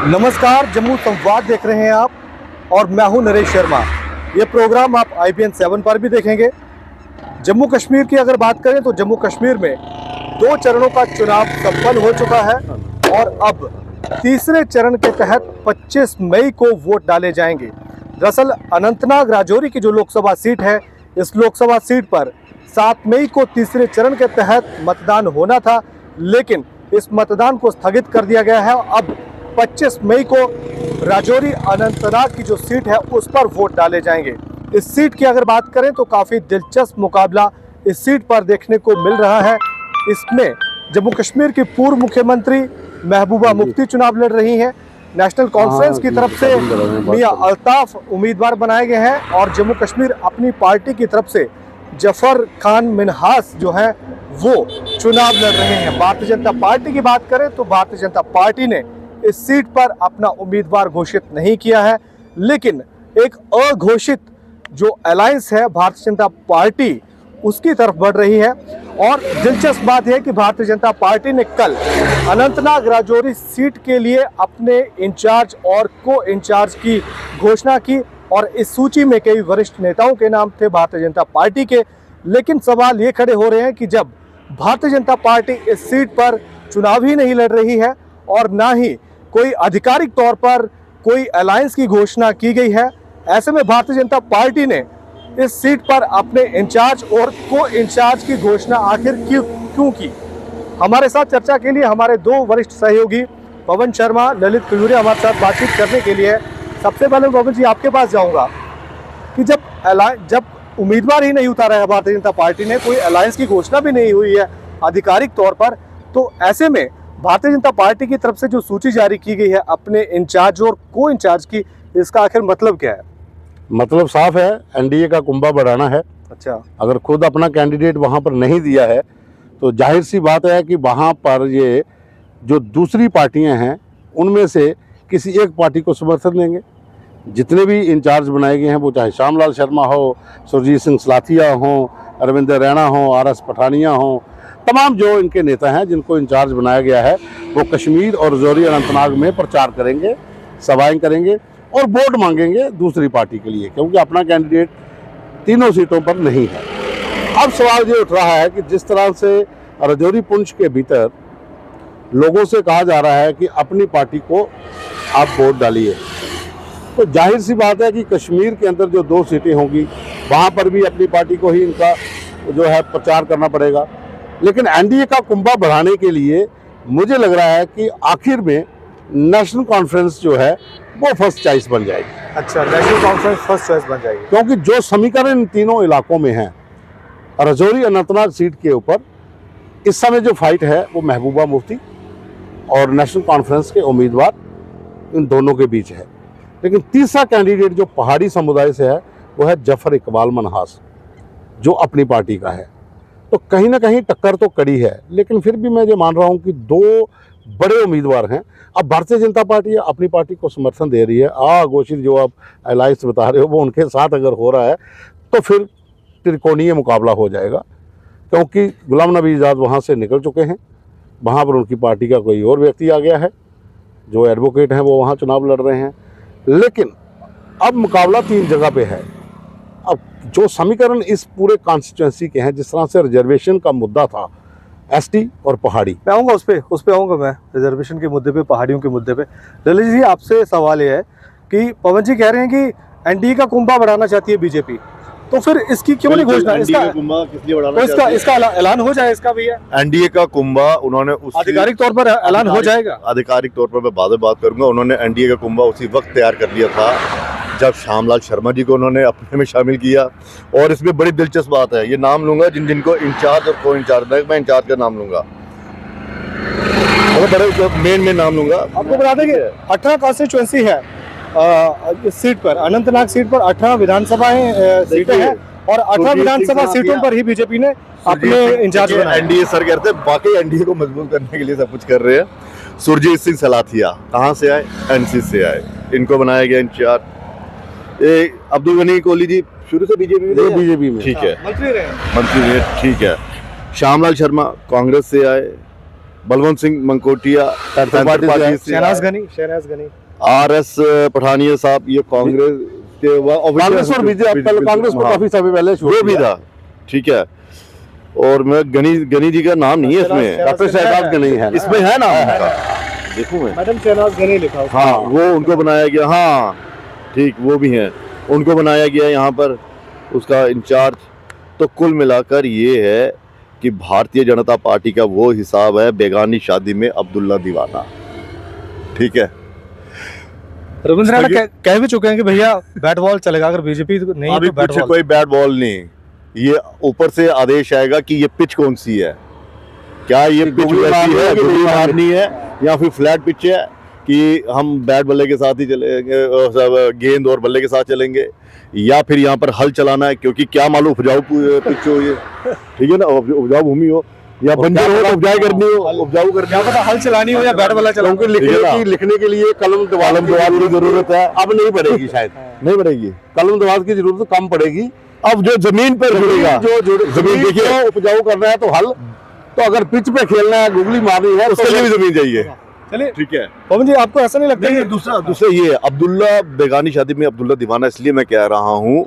नमस्कार, जम्मू संवाद देख रहे हैं आप और मैं हूं नरेश शर्मा। ये प्रोग्राम आप IPN 7 पर भी देखेंगे। जम्मू कश्मीर की अगर बात करें तो जम्मू कश्मीर में 2 चरणों का चुनाव संपन्न हो चुका है और अब तीसरे चरण के तहत 25 मई को वोट डाले जाएंगे। दरअसल अनंतनाग राजौरी की जो लोकसभा सीट है, इस लोकसभा सीट पर 7 मई को तीसरे चरण के तहत मतदान होना था, लेकिन इस मतदान को स्थगित कर दिया गया है। अब 25 मई को राजौरी अनंतनाग की जो सीट है उस पर वोट डाले जाएंगे। इस सीट की अगर बात करें तो काफ़ी दिलचस्प मुकाबला इस सीट पर देखने को मिल रहा है। इसमें जम्मू कश्मीर की पूर्व मुख्यमंत्री महबूबा मुफ्ती चुनाव लड़ रही हैं। नेशनल कॉन्फ्रेंस की तरफ से मियां अल्ताफ उम्मीदवार बनाए गए हैं और जम्मू कश्मीर अपनी पार्टी की तरफ से जफर खान मिन्हास जो है वो चुनाव लड़ रहे हैं। भारतीय जनता पार्टी की बात करें तो भारतीय जनता पार्टी ने इस सीट पर अपना उम्मीदवार घोषित नहीं किया है, लेकिन एक अघोषित जो अलायंस है भारतीय जनता पार्टी उसकी तरफ बढ़ रही है। और दिलचस्प बात है कि भारतीय जनता पार्टी ने कल अनंतनाग राजौरी सीट के लिए अपने इंचार्ज और को इंचार्ज की घोषणा की और इस सूची में कई वरिष्ठ नेताओं के नाम थे भारतीय जनता पार्टी के। लेकिन सवाल ये खड़े हो रहे हैं कि जब भारतीय जनता पार्टी इस सीट पर चुनाव ही नहीं लड़ रही है और ना ही कोई आधिकारिक तौर पर कोई अलायंस की घोषणा की गई है, ऐसे में भारतीय जनता पार्टी ने इस सीट पर अपने इंचार्ज और को इंचार्ज की घोषणा आखिर क्यों की। हमारे साथ चर्चा के लिए हमारे 2 वरिष्ठ सहयोगी पवन शर्मा, ललित कयूरे हमारे साथ बातचीत करने के लिए। सबसे पहले पवन जी आपके पास जाऊंगा कि जब उम्मीदवार ही नहीं उतारा है भारतीय जनता पार्टी ने, कोई अलायंस की घोषणा भी नहीं हुई है आधिकारिक तौर पर, तो ऐसे में भारतीय जनता पार्टी की तरफ से जो सूची जारी की गई है अपने इंचार्ज और को इंचार्ज की, इसका आखिर मतलब क्या है? मतलब साफ है, एनडीए का कुंभा बढ़ाना है। अच्छा, अगर खुद अपना कैंडिडेट वहां पर नहीं दिया है तो जाहिर सी बात है कि वहां पर ये जो दूसरी पार्टियां हैं उनमें से किसी एक पार्टी को समर्थन देंगे। जितने भी इंचार्ज बनाए गए हैं, वो चाहे श्यामलाल शर्मा हो, सुरजीत सिंह सलाथिया हो, अरविंद रैना हो, RS पठानिया हो, तमाम जो इनके नेता हैं जिनको इंचार्ज बनाया गया है, वो कश्मीर और राजौरी अनंतनाग में प्रचार करेंगे, सभाएं करेंगे और वोट मांगेंगे दूसरी पार्टी के लिए, क्योंकि अपना कैंडिडेट तीनों सीटों पर नहीं है। अब सवाल ये उठ रहा है कि जिस तरह से राजौरी पुंछ के भीतर लोगों से कहा जा रहा है कि अपनी पार्टी को आप वोट डालिए, तो जाहिर सी बात है कि कश्मीर के अंदर जो 2 सीटें होंगी वहाँ पर भी अपनी पार्टी को ही इनका जो है प्रचार करना पड़ेगा। लेकिन एनडीए का कुंभा बढ़ाने के लिए मुझे लग रहा है कि आखिर में नेशनल कॉन्फ्रेंस जो है वो फर्स्ट चॉइस बन जाएगी। अच्छा, नेशनल कॉन्फ्रेंस फर्स्ट चॉइस बन जाएगी, क्योंकि जो समीकरण इन तीनों इलाकों में है, राजौरी अनंतनाग सीट के ऊपर इस समय जो फाइट है वो महबूबा मुफ्ती और नेशनल कॉन्फ्रेंस के उम्मीदवार इन दोनों के बीच है। लेकिन तीसरा कैंडिडेट जो पहाड़ी समुदाय से है वो है जफर इकबाल मनहास, जो अपनी पार्टी का है। तो कहीं ना कहीं टक्कर तो कड़ी है, लेकिन फिर भी मैं ये मान रहा हूँ कि 2 बड़े उम्मीदवार हैं। अब भारतीय जनता पार्टी अपनी पार्टी को समर्थन दे रही है, अघोषित जो आप अलायंस बता रहे हो वो उनके साथ अगर हो रहा है तो फिर त्रिकोणीय मुकाबला हो जाएगा, क्योंकि गुलाम नबी आज़ाद वहाँ से निकल चुके हैं। वहाँ पर उनकी पार्टी का कोई और व्यक्ति आ गया है, जो एडवोकेट हैं, वो वहाँ चुनाव लड़ रहे हैं। लेकिन अब मुकाबला 3 जगह पे है। अब जो समीकरण इस पूरे कॉन्स्टिट्यूंसी के हैं, जिस तरह से रिजर्वेशन का मुद्दा था, ST और पहाड़ी, मैं आऊँगा उस पे आऊँगा मैं, रिजर्वेशन के मुद्दे पे, पहाड़ियों के मुद्दे पे। ललित जी आपसे सवाल ये है कि पवन जी कह रहे हैं कि एनडीए का कुंभा बढ़ाना चाहती है बीजेपी, तो फिर इसकी क्यों नहीं घोषणा? इसका ऐलान हो जाए इसका भैया। एनडीए का कुंभा उन्होंने आधिकारिक तौर पर ऐलान हो जाएगा। आधिकारिक तौर पर मैं बाद में बात करूंगा। उन्होंने एनडीए का कुंभा उसी वक्त तैयार कर लिया था जब श्यामलाल शर्मा जी को उन्होंने अपने में शामिल किया। और इसमें बड़ी दिलचस्प बात है, ये नाम लूंगा जिनको इंचार्ज और को इंचार्ज, मैं इंचार्ज का नाम लूंगा, बड़े मेन नाम लूंगा। आपको बता दें कि 18 कॉन्स्टिट्यूंसी है इस सीट पर, अनंतनाग सीट पर 18 विधानसभाएं सीटें हैं और 18 विधानसभा सीटों पर ही बीजेपी ने अपने इंचार्ज बनाए। एनडीए सर कहते हैं बाकी एनडीए को मजबूत करने के लिए सब कुछ कर रहे हैं। सुरजीत सिंह सलाथिया कहाँ से आए? NC से आए, इनको बनाया गया इंचार्ज। अब्दुल गनी कोहली जी शुरू से बीजेपी में, ठीक है, मंत्री रहे, ठीक है। श्यामलाल शर्मा कांग्रेस से आए, बलवंत सिंह मंकोटिया पैंथर पार्टी से, शहनाज गनी, RS पठानिया साहब, ये कांग्रेस के कांग्रेस और बीजेपी, कांग्रेस को काफी समय पहले वो भी था, ठीक है। और मैं गनी जी का नाम नहीं है इसमें, डॉक्टर शहनाज गनी है इसमें, है नाम उनका, देखो मैं, मैडम शहनाज गनी लिखा हुआ। हाँ वो उनको बनाया गया, हाँ ठीक, वो भी हैं, उनको बनाया गया यहाँ पर उसका इंचार्ज। तो कुल मिलाकर ये है कि भारतीय जनता पार्टी का वो हिसाब है बेगानी शादी में अब्दुल्ला दीवाना, ठीक है। रविंद्र राणा कह भी चुके हैं कि भैया बैट बॉल चलेगा, अगर बीजेपी नहीं अभी तो बैट कुछ बॉल। कोई बैट बॉल नहीं, ये ऊपर से आदेश आएगा कि ये पिच कौन सी है, क्या ये पिच वैसी है गुगली मारनी है या फिर फ्लैट पिच है कि हम बैट बल्ले के साथ ही चलेंगे, गेंद और बल्ले के साथ चलेंगे, या फिर यहाँ पर हल चलाना है, क्योंकि क्या मालूम उपजाऊ पिच हो ये, ठीक है ना, उपजाऊ भूमि हो या बंजर हो, उपजाऊ करनी हो, उपजाऊ करनी हो, पता हल चलानी हो या बैट बल्ला चलाना। क्योंकि लिखने के लिए कलम दवाब की जरूरत है, अब नहीं पड़ेगी, शायद नहीं पड़ेगी, कलम दवाब की जरूरत कम पड़ेगी। अब जो जमीन पर जुड़ेगा, जो जमीन देखिए उपजाऊ करना है तो हल, तो अगर पिच पे खेलना है, गुगली मारनी है, उसके लिए भी जमीन चाहिए, चलिए ठीक है। पवन जी, आपको ऐसा नहीं लगता कि दूसरा ये अब्दुल्ला बेगानी शादी में अब्दुल्ला दीवाना इसलिए मैं कह रहा हूँ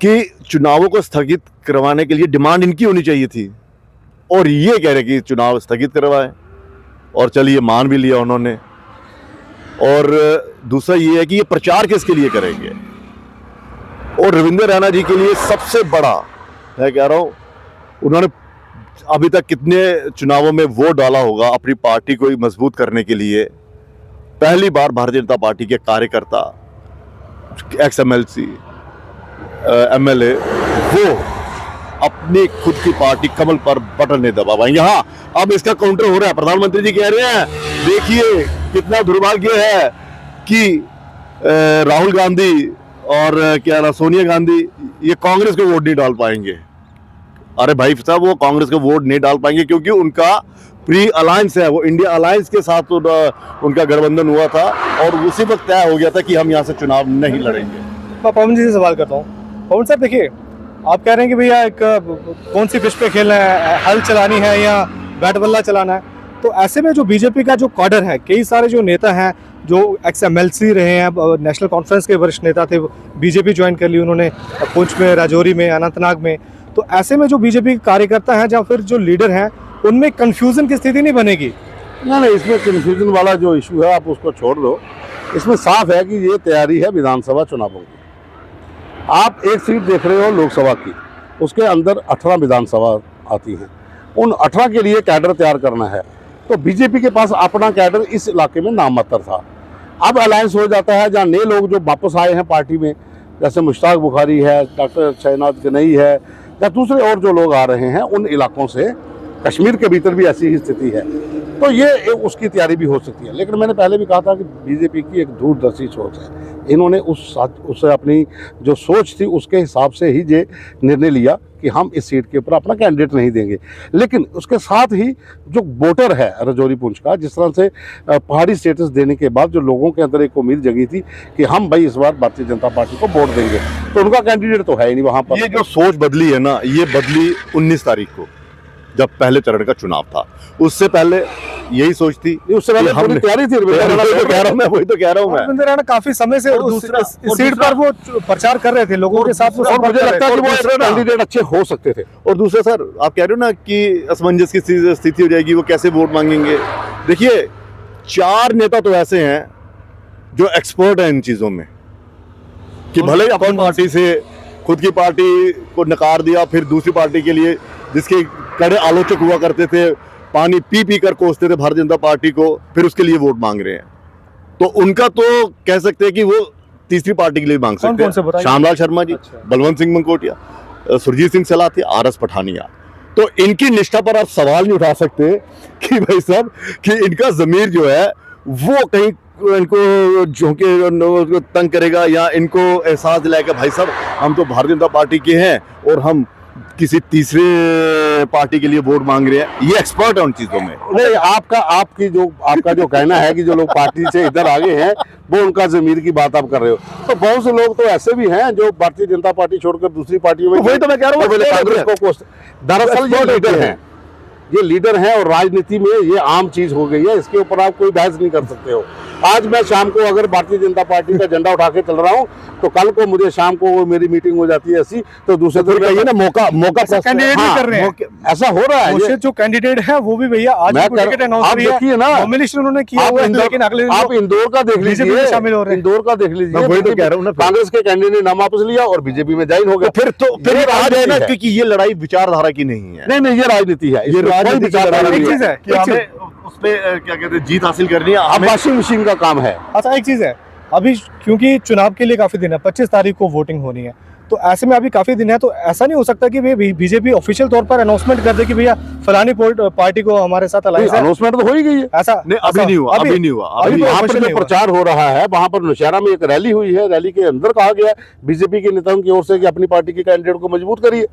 कि चुनावों को स्थगित करवाने के लिए डिमांड इनकी होनी चाहिए थी, और ये कह रहे कि चुनाव स्थगित करवाएं, और चलिए मान भी लिया उन्होंने। और दूसरा ये है कि ये प्रचार किसके लिए करेंगे, और रविंद्र रैना जी के लिए सबसे बड़ा मैं कह रहा हूँ, उन्होंने अभी तक कितने चुनावों में वोट डाला होगा अपनी पार्टी को मजबूत करने के लिए। पहली बार भारतीय जनता पार्टी के कार्यकर्ता, XMLC MLA, वो अपनी खुद की पार्टी कमल पर बटन नहीं दबा पाएंगे। हाँ, अब इसका काउंटर हो रहा है, प्रधानमंत्री जी कह रहे हैं देखिए कितना दुर्भाग्य है कि राहुल गांधी और क्या ना सोनिया गांधी ये कांग्रेस को वोट नहीं डाल पाएंगे। अरे भाई साहब, वो कांग्रेस को वोट नहीं डाल पाएंगे क्योंकि उनका प्री अलायंस है, वो इंडिया अलायंस के साथ उनका गठबंधन हुआ था, और उसी वक्त तय हो गया था कि हम यहाँ से चुनाव नहीं लड़ेंगे। मैं पवन जी से सवाल करता हूँ। पवन साहब देखिए, आप कह रहे हैं कि भैया एक कौन सी पिच पे खेलना है, हल चलानी है या बैट बल्ला चलाना है, तो ऐसे में जो बीजेपी का जो कैडर है, कई सारे जो नेता हैं जो XMLC रहे हैं, नेशनल कॉन्फ्रेंस के वरिष्ठ नेता थे, बीजेपी ज्वाइन कर ली उन्होंने, पुंछ में, राजौरी में, अनंतनाग में, तो ऐसे में जो बीजेपी के कार्यकर्ता हैं या फिर जो लीडर हैं, उनमें कंफ्यूजन की स्थिति नहीं बनेगी? नहीं, इसमें कंफ्यूजन वाला जो इशू है आप उसको छोड़ दो। इसमें साफ है कि ये तैयारी है विधानसभा चुनावों की। आप एक सीट देख रहे हो लोकसभा की, उसके अंदर 18 विधानसभा आती हैं, उन 18 के लिए कैडर तैयार करना है। तो बीजेपी के पास अपना कैडर इस इलाके में नाममात्र था। अब अलायंस हो जाता है, जहाँ नए लोग जो वापस आए हैं पार्टी में, जैसे मुश्ताक बुखारी है, डॉक्टर शहनाज गनई है, या दूसरे और जो लोग आ रहे हैं उन इलाकों से, कश्मीर के भीतर भी ऐसी ही स्थिति है, तो ये उसकी तैयारी भी हो सकती है। लेकिन मैंने पहले भी कहा था कि बीजेपी की एक दूरदर्शी सोच है, इन्होंने उससे अपनी जो सोच थी उसके हिसाब से ही ये निर्णय लिया कि हम इस सीट के ऊपर अपना कैंडिडेट नहीं देंगे। लेकिन उसके साथ ही जो वोटर है राजौरी पुंछ का, जिस तरह से पहाड़ी स्टेटस देने के बाद जो लोगों के अंदर एक उम्मीद जगी थी कि हम भाई इस बार भारतीय जनता पार्टी को वोट देंगे, तो उनका कैंडिडेट तो है ही नहीं वहाँ पर। ये जो सोच बदली है ना, ये बदली 19 तारीख को जब पहले चरण का चुनाव था, उससे पहले यही सोच थी, उससे पहले पूरी तैयारी थी। वही तो कह रहा हूँ मैं। रविंद्र राणा काफी समय से उस सीट पर वो प्रचार कर रहे थे, लोगों के साथ, और मुझे लगता है कि वो कैंडिडेट अच्छे हो सकते थे। और दूसरा सर, आप कह रहे हो ना कि असमंजस की स्थिति हो जाएगी, वो कैसे वोट मांगेंगे। देखिए, 4 नेता तो ऐसे हैं जो एक्सपर्ट हैं इन चीजों में, कि भले ही अपनी पार्टी से खुद की पार्टी को नकार दिया, फिर दूसरी पार्टी के लिए जिसके कड़े आलोचक हुआ करते थे, पानी पी पी कर कोसते थे भारतीय जनता पार्टी को, फिर उसके लिए वोट मांग रहे हैं। तो उनका तो कह सकते हैं कि वो तीसरी पार्टी के लिए मांग सकते हैं। श्यामलाल शर्मा जी, बलवंत सिंह मंकोटिया, सुरजीत सिंह सलाथिया, RS पठानिया। तो इनकी निष्ठा पर आप सवाल नहीं उठा सकते कि भाई साहब कि इनका ज़मीर जो है वो कहीं इनको झोंके तंग करेगा, या इनको एहसास दिलाएगा भाई साहब हम तो भारतीय जनता पार्टी के हैं और हम किसी तीसरे पार्टी के लिए वोट मांग रहे हैं। ये एक्सपर्ट है उन चीजों में। नहीं, आपका जो कहना है कि जो लोग पार्टी से इधर आगे हैं वो उनका ज़मीर की बात आप कर रहे हो, तो बहुत से लोग तो ऐसे भी हैं जो भारतीय जनता पार्टी छोड़कर दूसरी पार्टियों में, वही तो मैं कह रहा हूँ, कांग्रेस को दरअसल ये लीडर हैं, ये लीडर हैं और राजनीति में ये आम चीज हो गई है, इसके ऊपर आप कोई बहस नहीं कर सकते हो। आज मैं शाम को अगर भारतीय जनता पार्टी का झंडा उठा के चल रहा हूँ तो कल को मुझे शाम को वो मेरी मीटिंग हो जाती है ऐसी, तो दूसरे दिन कहिए ना मौका कैंडिडेट भी कर रहे हैं, ऐसा हो रहा है। घोषित जो कैंडिडेट है वो भी भैया आज मैं टिकट अनाउंस आप देखिए ना, नॉमिनेशन उन्होंने किया हुआ है, लेकिन अगले दिन आप इंदौर का देख बीजेपी लीजिए, में शामिल हो रहे हैं। इंदौर का देख लीजिए, वही तो कह रहा हूं ना, कांग्रेस के कैंडिडेट ने नाम वापस लिया और बीजेपी में ज्वाइन हो गया। फिर ये आ जाए ना, राजनीति है। क्योंकि ये लड़ाई विचारधारा की नहीं है, नहीं ये राजनीति है, ये राजनीति की विचारधारा लड़ाई नहीं एक चीज है, कि हमें उसपे क्या कहते हैं जीत हासिल करनी है। अब हमें वॉशिंग मशीन का काम है। अच्छा एक चीज है, अभी क्योंकि चुनाव के लिए काफी दिन है, 25 तारीख को वोटिंग होनी है, तो ऐसे में अभी काफी दिन है, तो ऐसा नहीं हो सकता कि बीजेपी ऑफिशियल तौर पर अनाउंसमेंट कर दे कि भैया फलानी पार्टी को हमारे साथ अलायंस है। अनाउंसमेंट तो हो ही गई है। ऐसा नहीं, अभी नहीं हुआ, अभी नहीं हुआ। अभी वहाँ पर official जो नहीं हुआ। प्रचार हो रहा है, वहाँ पर नौशहरा में एक रैली हुई है, रैली के अंदर कहा गया है बीजेपी के नेताओं की ओर से कि अपनी पार्टी के कैंडिडेट को मजबूत करिए।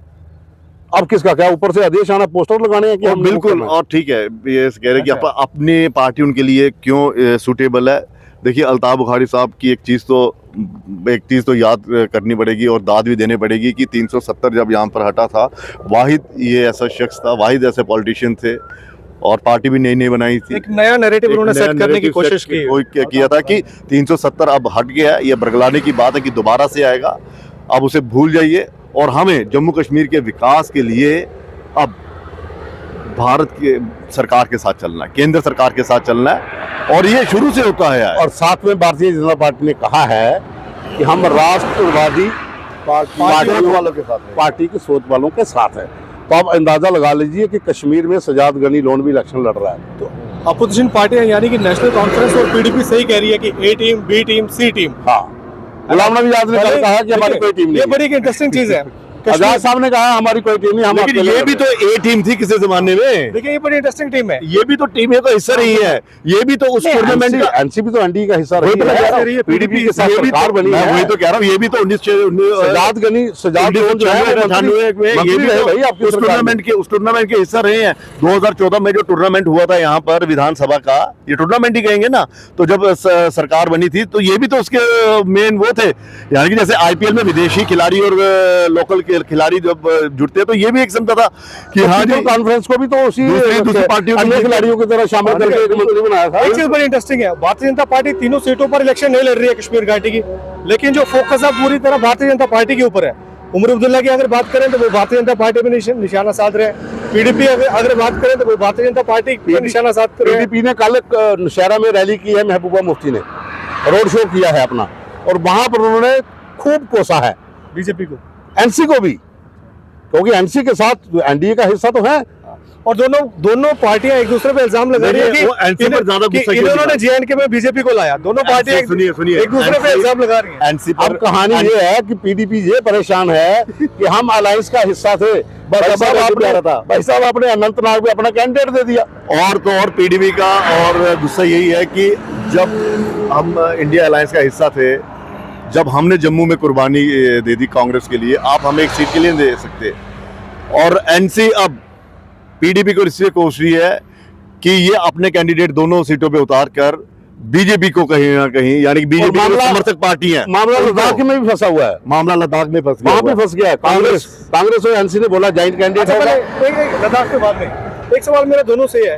अब किसका क्या ऊपर से आदेश आना, पोस्टर लगाने हैं कि हम बिल्कुल, और ठीक है, ये कह रहे हैं कि अच्छा। अपनी पार्टी उनके लिए क्यों सूटेबल है। देखिए अल्ताफ बुखारी साहब की एक चीज़ तो याद करनी पड़ेगी और दाद भी देनी पड़ेगी कि 370 जब यहाँ पर हटा था, वाहिद ये ऐसा शख्स था, वाहिद ऐसे पॉलिटिशियन थे, और पार्टी भी नई बनाई थी। एक नया नैरेटिव उन्होंने सेट करने की कोशिश की किया था कि 370 अब हट गया है, ये बरगलाने की बात है कि दोबारा से आएगा, अब उसे भूल जाइए। और हमें जम्मू कश्मीर के विकास के लिए अब भारत के सरकार के साथ चलना है, केंद्र सरकार के साथ चलना है, और ये शुरू से होता है। और साथ में भारतीय जनता पार्टी ने कहा है कि हम राष्ट्रवादी वालों के साथ हैं। पार्टी की सोच वालों के साथ है। तो आप अंदाजा लगा लीजिए कि कश्मीर में सजाद गनी लोन भी इलेक्शन लड़ रहा है। तो अपोजिशन पार्टियां यानी कि नेशनल कॉन्फ्रेंस और पीडीपी सही कह रही है कि ए टीम, बी टीम, सी टीम। हाँ, गुलाम नबी आजाद ने कल कहा कि हमारी कोई टीम नहीं ये है। बड़ी इंटरेस्टिंग चीज है। आजाद साहब ने कहा हमारी कोई टीम नहीं, हम लेकिन अकेले ये लड़ भी तो रहे हैं। ए टीम थी किसी जमाने में, देखिए ये बड़ी इंटरेस्टिंग टीम है। ये भी तो टीम का हिस्सा रही है, ये भी तो उस टूर्नामेंट का एनसीपी तो एनडीए का हिस्सा वही तो मैं कह रहा हूँ, रही है, पीडीपी के साथ ये भी सरकार तो बनी मैं है। वही तो कह रहा हूँ, ये भी तो 1998 लोन जो है वो 98 में ये भी मंत्री रहे भाई आपकी उस सरकार में। टूर्नामेंट के हिस्सा रहे हैं। 2014 में जो टूर्नामेंट हुआ था यहाँ पर विधानसभा का, ये टूर्नामेंट ही कहेंगे ना, तो जब सरकार बनी थी तो ये भी तो उसके मेन वो थे। यानी कि जैसे आईपीएल में विदेशी खिलाड़ी और लोकल खिलाड़ी जब जुड़ते हैं तो ये भी एक समझा था कि हाँ जी, कॉन्फ्रेंस को भी तो उसी दूसरी पार्टियों अन्य खिलाड़ियों की तरह शामिल करके एक मंत्री बनाया था। एक चीज बड़ी इंटरेस्टिंग है, भारतीय जनता पार्टी तीनों सीटों पर इलेक्शन नहीं लड़ रही है कश्मीर घाटी की, लेकिन जो फोकस है पूरी तरह भारतीय जनता पार्टी के ऊपर है। उमर अब्दुल्ला की अगर बात करें तो वो भारतीय जनता पार्टी में निशाना साध रहे हैं। पीडीपी अगर बात करें तो वो भारतीय जनता पार्टी पे निशाना साध रहे हैं। पीडीपी ने कल नौशहरा में रैली की है, महबूबा मुफ्ती ने रोड शो किया है अपना, और वहां पर उन्होंने खूब कोसा है बीजेपी को, एनसी को भी, क्योंकि एनसी के साथ एनडीए का हिस्सा तो है। और दोनों पार्टियां एक दूसरे पे इल्जाम लगा रही है देखिए, वो NC पर ज्यादा गुस्सा क्यों इन्होंने दिखा? जेएनके में बीजेपी को लाया। दोनों पार्टियां सुनिए, एक दूसरे पे इल्जाम लगा रही हैं। एनसी अब कहानी ये है कि पीडीपी ये परेशान है कि हम अलायंस का हिस्सा थे, भाई साहब आपने अनंतनाग में अपना कैंडिडेट दे दिया। और तो और पीडीपी का और गुस्सा यही है कि जब हम इंडिया अलायंस का हिस्सा थे, जब हमने जम्मू में कुर्बानी दे दी कांग्रेस के लिए, आप हमें एक सीट के लिए दे सकते। और एनसी अब पीडीपी को इसलिए कोस रही है कि ये अपने कैंडिडेट दोनों सीटों पे उतार कर बीजेपी को कहीं ना कहीं, यानी कि बीजेपी की समर्थक पार्टी है, मामला लद्दाख में भी फंसा हुआ है, मामला लद्दाख में फंस गया, वहां पे फंस गया है। कांग्रेस और एनसी ने बोला जॉइंट कैंडिडेट अच्छा, होगा। पहले एक लद्दाख के बाद में एक सवाल मेरा दोनों से है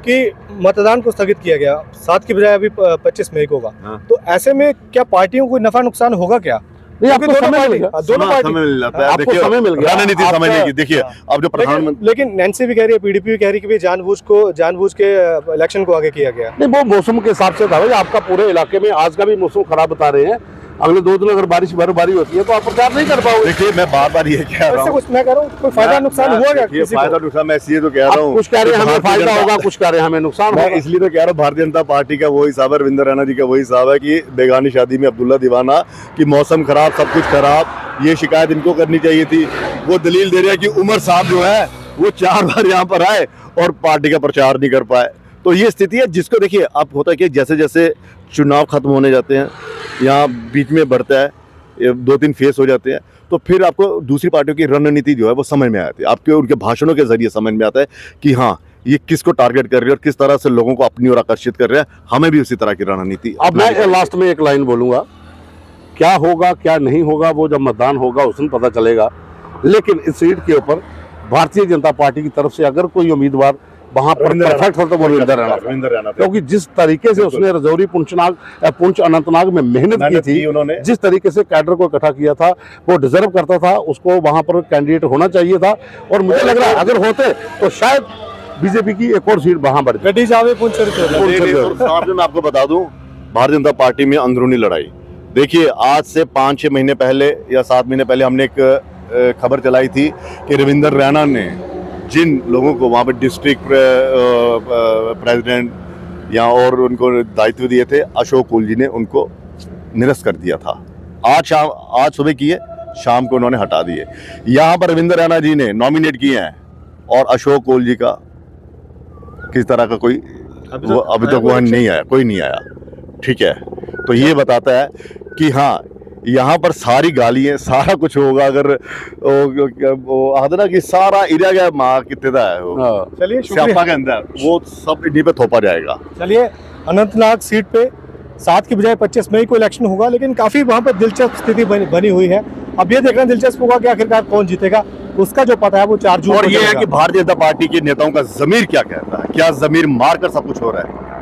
कि मतदान को स्थगित किया गया, 7 की बजाय अभी 25 मई को होगा। हाँ। तो ऐसे में क्या पार्टियों को नफा नुकसान होगा क्या? नहीं, क्योंकि आपको समय मिल गया। दोनों पार्टी समय मिल जाता है। आपको देखिए, समय मिल गया। रणनीति आपका- समझने की। देखिए अब जो प्रधानमंत्री, लेकिन एनसी भी कह रही है, पीडीपी भी कह रही है कि भाई जानबूझ के इलेक्शन को आगे किया गया। नहीं, वो मौसम के हिसाब से था भाई। आपका पूरे इलाके में आज का भी मौसम खराब बता रहे हैं, अगले 2 दिन अगर बर्फबारी होती है तो आप प्रचार नहीं कर पाओगे। देखिए मैं बार ये कह रहा वैसे हूँ, कुछ मैं कह रहा हूँ, कोई फायदा नुकसान हुआ क्या देखिए, किसी फायदा को? नुकसान मैं इसलिए तो कह आप रहा हूँ, कुछ कह रहे हैं हमें भारतीय फायदा जनता- होगा, कुछ कह रहे हैं हमें नुकसान मैं होगा। इसलिए तो कह रहा हूँ, भारतीय जनता पार्टी का वही हिसाब है, रविंद्र रैना जी का वही हिसाब है कि बेगानी शादी में अब्दुल्ला दीवाना, कि मौसम खराब, सब कुछ खराब, ये शिकायत इनको करनी चाहिए थी। वो दलील दे रहे हैं कि उमर साहब जो है वो 4 बार यहाँ पर आए और पार्टी का प्रचार नहीं कर पाए। तो ये स्थिति है जिसको देखिए, अब होता है कि जैसे जैसे चुनाव खत्म होने जाते हैं, यहाँ बीच में बढ़ता है, 2-3 फेस हो जाते हैं, तो फिर आपको दूसरी पार्टियों की रणनीति जो है वो समझ में आती है, आपके उनके भाषणों के जरिए समझ में आता है कि हाँ ये किसको टारगेट कर रहे हैं और किस तरह से लोगों को अपनी ओर आकर्षित कर रहे हैं। हमें भी उसी तरह की रणनीति। अब मैं लास्ट में एक लाइन बोलूंगा, क्या होगा क्या नहीं होगा वो जब मतदान होगा उस दिन पता चलेगा, लेकिन इस सीट के ऊपर भारतीय जनता पार्टी की तरफ से अगर कोई उम्मीदवार वहां पर परफेक्ट हो तो वो रविंदर रैना था। रविंदर रैना थे। क्योंकि जिस तरीके से उसने रजौरी पुंछ अनंतनाग में मेहनत की थी, उन्होंने, जिस तरीके से कैडर को इकट्ठा किया था, वो डिजर्व करता था, उसको वहां पर कैंडिडेट होना चाहिए था। और मुझे लग रहा है अगर होते तो शायद बीजेपी की एक और सीट वहां बढ़ती। गड्डी जावे पुंछ साथ में मैं आपको बता दूं, भारतीय जनता पार्टी में अंदरूनी लड़ाई देखिए, आज से 5-6 महीने पहले या 7 महीने पहले हमने एक खबर चलाई थी कि रविंदर रैना ने जिन लोगों को वहाँ पे डिस्ट्रिक्ट प्रेसिडेंट या और उनको दायित्व दिए थे, अशोक कोल जी ने उनको निरस्त कर दिया था। आज सुबह किए, शाम को उन्होंने हटा दिए। यहाँ पर रविंदर रैना जी ने नॉमिनेट किए हैं और अशोक कोल जी का किस तरह का कोई अभी तक वहाँ नहीं आया, कोई नहीं आया। ठीक है, तो ये बताता है कि हाँ, यहाँ पर सारी गालियाँ, सारा कुछ होगा। अगर वो आते ना कि सारा एरिया का माँ कितने का है, वो चलिए स्यापा के अंदर वो सब इन्हीं पे थोपा जाएगा। चलिए, अनंतनाग सीट पे 7 की बजाय 25 मई को इलेक्शन होगा, लेकिन काफी वहां पर दिलचस्प स्थिति बनी हुई है। अब ये देखना दिलचस्प होगा कि आखिरकार कौन जीतेगा। उसका जो पता है वो 4 जून और को ये है चलेगा। कि भारतीय जनता पार्टी के नेताओं का जमीर क्या कहता है, क्या जमीर मारकर सब कुछ हो रहा है।